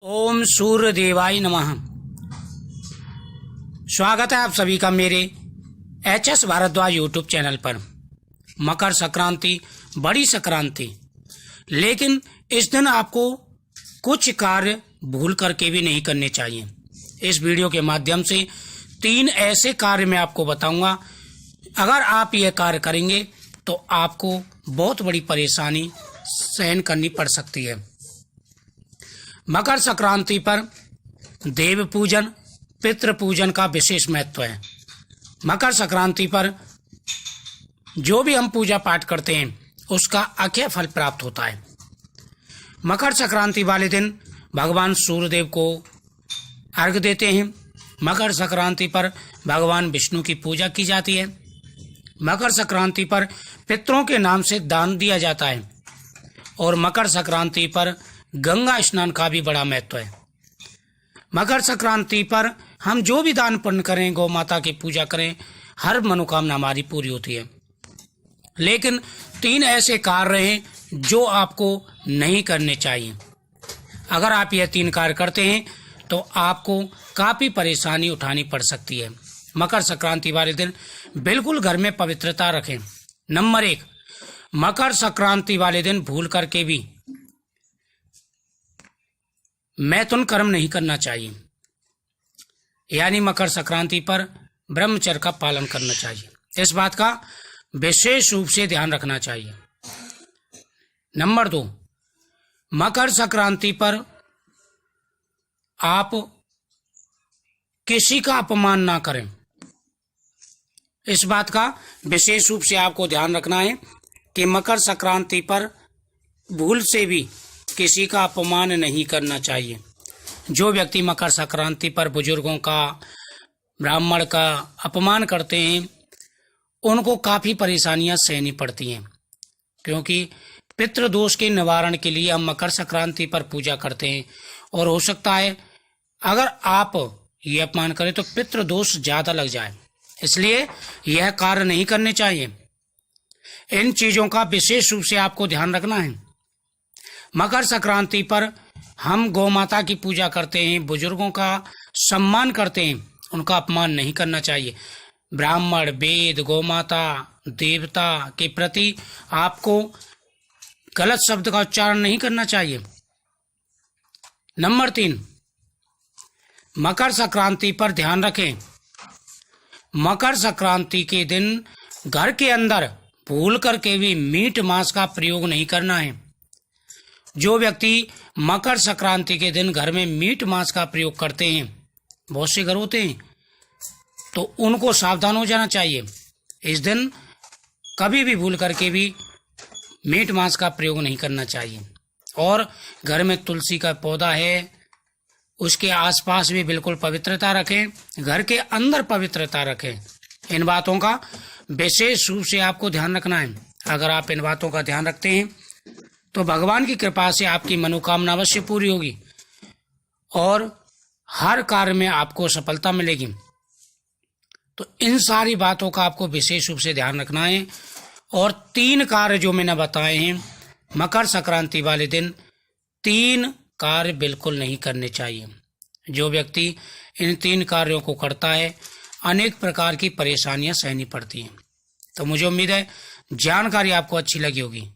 ओम सूर्य देवाय नमः। स्वागत है आप सभी का मेरे HS भारद्वाज यूट्यूब चैनल पर। मकर संक्रांति बड़ी संक्रांति, लेकिन इस दिन आपको कुछ कार्य भूल करके भी नहीं करने चाहिए। इस वीडियो के माध्यम से 3 ऐसे कार्य मैं आपको बताऊंगा, अगर आप यह कार्य करेंगे तो आपको बहुत बड़ी परेशानी सहन करनी पड़ सकती है। मकर संक्रांति पर देव पूजन, पितृ पूजन का विशेष महत्व है। मकर संक्रांति पर जो भी हम पूजा पाठ करते हैं उसका अक्षय फल प्राप्त होता है। मकर संक्रांति वाले दिन भगवान सूर्यदेव को अर्घ्य देते हैं। मकर संक्रांति पर भगवान विष्णु की पूजा की जाती है। मकर संक्रांति पर पितरों के नाम से दान दिया जाता है और मकर संक्रांति पर गंगा स्नान का भी बड़ा महत्व है। मकर संक्रांति पर हम जो भी दान पुण्य करें, गौ माता की पूजा करें, हर मनोकामना हमारी पूरी होती है। लेकिन 3 ऐसे कार्य हैं जो आपको नहीं करने चाहिए। अगर आप यह 3 कार्य करते हैं तो आपको काफ़ी परेशानी उठानी पड़ सकती है। मकर संक्रांति वाले दिन बिल्कुल घर में पवित्रता रखें। नंबर 1, मकर संक्रांति वाले दिन भूल करके भी मैथुन कर्म नहीं करना चाहिए, यानी मकर संक्रांति पर ब्रह्मचर्य का पालन करना चाहिए। इस बात का विशेष रूप से ध्यान रखना चाहिए। नंबर 2, मकर संक्रांति पर आप किसी का अपमान ना करें। इस बात का विशेष रूप से आपको ध्यान रखना है कि मकर संक्रांति पर भूल से भी किसी का अपमान नहीं करना चाहिए। जो व्यक्ति मकर संक्रांति पर बुजुर्गों का, ब्राह्मण का अपमान करते हैं उनको काफ़ी परेशानियां सहनी पड़ती हैं, क्योंकि पितृदोष के निवारण के लिए हम मकर संक्रांति पर पूजा करते हैं और हो सकता है अगर आप ये अपमान करें तो पितृदोष ज़्यादा लग जाए, इसलिए यह कार्य नहीं करने चाहिए। इन चीज़ों का विशेष रूप से आपको ध्यान रखना है। मकर संक्रांति पर हम गौ माता की पूजा करते हैं, बुजुर्गों का सम्मान करते हैं, उनका अपमान नहीं करना चाहिए। ब्राह्मण, वेद, गौ माता, देवता के प्रति आपको गलत शब्द का उच्चारण नहीं करना चाहिए। नंबर 3, मकर संक्रांति पर ध्यान रखें, मकर संक्रांति के दिन घर के अंदर भूल करके भी मीट मांस का प्रयोग नहीं करना है। जो व्यक्ति मकर संक्रांति के दिन घर में मीट मांस का प्रयोग करते हैं, बहुत से घर होते हैं, तो उनको सावधान हो जाना चाहिए। इस दिन कभी भी भूल करके भी मीट मांस का प्रयोग नहीं करना चाहिए। और घर में तुलसी का पौधा है, उसके आसपास भी बिल्कुल पवित्रता रखें, घर के अंदर पवित्रता रखें। इन बातों का विशेष रूप से आपको ध्यान रखना है। अगर आप इन बातों का ध्यान रखते हैं तो भगवान की कृपा से आपकी मनोकामना अवश्य पूरी होगी और हर कार्य में आपको सफलता मिलेगी। तो इन सारी बातों का आपको विशेष रूप से ध्यान रखना है। और 3 कार्य जो मैंने बताए हैं मकर संक्रांति वाले दिन, 3 कार्य बिल्कुल नहीं करने चाहिए। जो व्यक्ति इन 3 कार्यों को करता है अनेक प्रकार की परेशानियां सहनी पड़ती हैं। तो मुझे उम्मीद है जानकारी आपको अच्छी लगी होगी।